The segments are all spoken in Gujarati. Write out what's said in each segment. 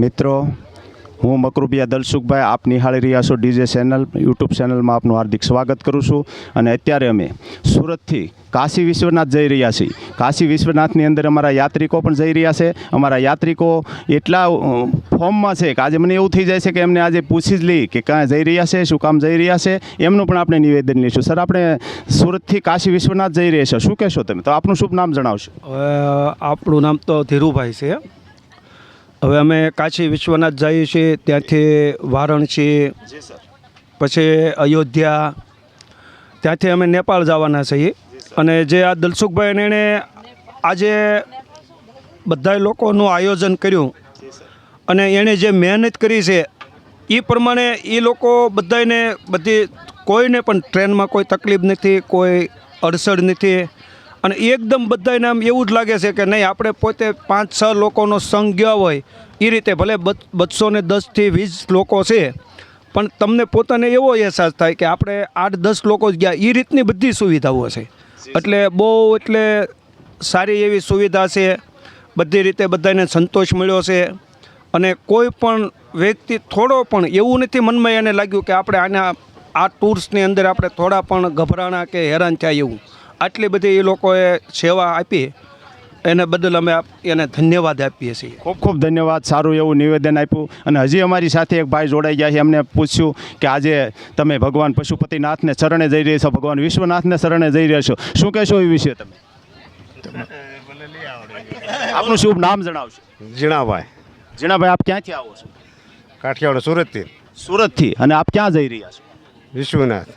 મિત્રો, હું મકરુબિયા દલસુખભાઈ, આપ નિહાળી રહ્યા છો ડીજે ચેનલ યુટ્યુબ ચેનલમાં આપનું હાર્દિક સ્વાગત કરું છું. અને અત્યારે અમે સુરતથી કાશી વિશ્વનાથ જઈ રહ્યા છીએ. કાશી વિશ્વનાથની અંદર અમારા યાત્રિકો પણ જઈ રહ્યા છે. અમારા યાત્રિકો એટલા ફોર્મમાં છે કે આજે મને એવું થઈ જાય છે કે એમને આજે પૂછી જ લઈ કે ક્યાં જઈ રહ્યા છે, શું કામ જઈ રહ્યા છે, એમનું પણ આપણે નિવેદન લઈશું. સર, આપણે સુરતથી કાશી વિશ્વનાથ જઈ રહ્યા છો, શું કહેશો તમે? તો આપનું શુભ નામ જણાવશો. આપણું નામ તો ધીરુભાઈ છે. હવે અમે કાશી વિશ્વનાથ જઈએ છીએ, ત્યાંથી વારાણસી, પછી અયોધ્યા, ત્યાંથી અમે નેપાળ જવાના છીએ. અને જે આ દલસુખભાઈ એણે આજે બધા લોકોનું આયોજન કર્યું અને એણે જે મહેનત કરી છે એ પ્રમાણે એ લોકો બધાને કોઈને પણ ટ્રેનમાં કોઈ તકલીફ નથી, કોઈ અડસડ નથી. અને એકદમ બધાને આમ એવું જ લાગે છે કે નહીં, આપણે પોતે 5-6 લોકોનો સંઘ ગયા હોય એ રીતે, ભલે 210 થી 20 લોકો છે, પણ તમને પોતાને એવો અહેસાસ થાય કે આપણે 8-10 લોકો જ ગયા, એ રીતની બધી સુવિધાઓ છે. એટલે બહુ સારી એવી સુવિધા છે, બધી રીતે બધાને સંતોષ મળ્યો છે. અને કોઈ પણ વ્યક્તિ થોડો પણ એવું નથી મનમાં એને લાગ્યું કે આપણે આ ટૂર્સની અંદર આપણે થોડા પણ ગભરાણા કે હેરાન થયા એવું. આટલી બધી એ લોકોએ સેવા આપી, એને બદલ અમે એને ધન્યવાદ આપીએ છીએ. ખૂબ ખૂબ ધન્યવાદ. સારું એવું નિવેદન આપ્યું. અને હજી અમારી સાથે એક ભાઈ જોડાઈ ગયા છે. એમને પૂછ્યું કે આજે તમે ભગવાન પશુપતિનાથને શરણે જઈ રહ્યા છો, ભગવાન વિશ્વનાથને શરણે જઈ રહ્યા છો, શું કહેશો એ વિશે તમે? આપનું શુભ નામ જણાવશો. જીણાભાઈ. જીણાભાઈ, આપ ક્યાંથી આવો છો? કાઠિયાવાડ, સુરતથી. સુરતથી. અને આપ ક્યાં જઈ રહ્યા છો? વિશ્વનાથ.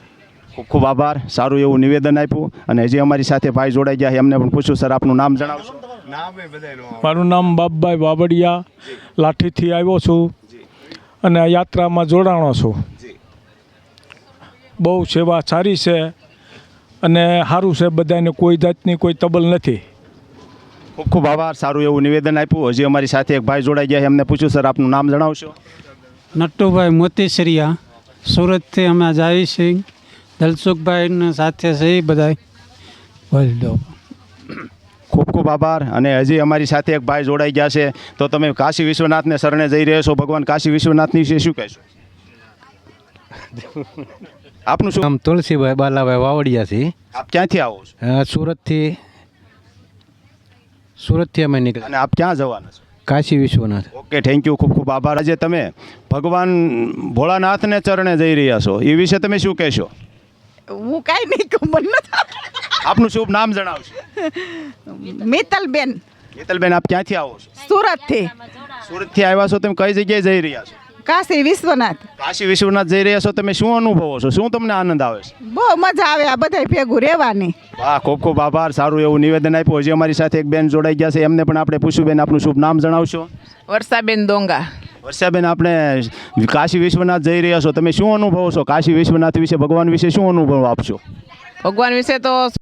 ખૂબ ખૂબ આભાર. સારું એવું નિવેદન આપ્યું. અને હજી અમારી સાથે ભાઈ જોડાઈ ગયા છે. એમને પણ પૂછ્યું, સર આપનું નામ જણાવશો. મારું નામ બાપભાઈ બાબડિયા, લાઠીથી આવ્યો છું અને આ યાત્રામાં જોડાણો છું. બહુ સેવા સારી છે અને સારું છે, બધાને કોઈ જાતની કોઈ તબલ નથી. ખૂબ ખૂબ આભાર. સારું એવું નિવેદન આપ્યું. હજી અમારી સાથે એક ભાઈ જોડાઈ ગયા છે. એમને પૂછ્યું, સર આપનું નામ જણાવશો. નટુભાઈ મોતીસરિયા, સુરતથી અમે જઈએ છીએ. દલસુખભાઈને સાથે છે એ બધા બોલી દો. ખૂબ ખૂબ આભાર. અને હજી અમારી સાથે એક ભાઈ જોડાઈ ગયા છે. તો તમે કાશી વિશ્વનાથને શરણે જઈ રહ્યા છો, ભગવાન કાશી વિશ્વનાથની વિશે શું કહેશો? આપનું શું નામ? તુલસીભાઈ બાલાભાઈ વાવડિયા છે. આપ ક્યાંથી આવો છો? સુરતથી અમે નીકળ્યા. અને આપ ક્યાં જવાના છો? Kashi Vishwanath. Okay, thank you. ખૂબ ખૂબ આભાર. આજે તમે ભગવાન ભોળાનાથને ચરણે જઈ રહ્યા છો, એ વિશે તમે શું કહેશો? હું કાંઈ નહીં કહું, મને નથી. આપનું શુભ નામ જણાવશો. મિત્તલબેન. મિત્તલબેન, આપ ક્યાંથી આવો છો? સુરતથી. સુરતથી આવ્યા છો. તમે કઈ જગ્યાએ જઈ રહ્યા છો? કાશી વિશ્વનાથ. કાશી વિશ્વનાથ જઈ રહ્યા છો. તમે શું અનુભવો છો? શું તમને આનંદ આવે છે? બહુ મજા આવે આ બધા ભેગું રહેવાની. વાહ, ખૂબ ખૂબ આભાર. સારું એવું નિવેદન આપ્યું. હજી અમારી સાથે એક બેન જોડાઈ ગયા છે. એમને પણ આપણે પૂછ્યું. બેન, આપનું શુભ નામ જણાવશો. વર્ષાબેન ડોંગા. વર્ષાબેન, આપણે કાશી વિશ્વનાથ જઈ રહ્યા છો. તમે શું અનુભવો છો? કાશી વિશ્વનાથ વિશે, ભગવાન વિશે શું અનુભવ આપશો? ભગવાન વિશે તો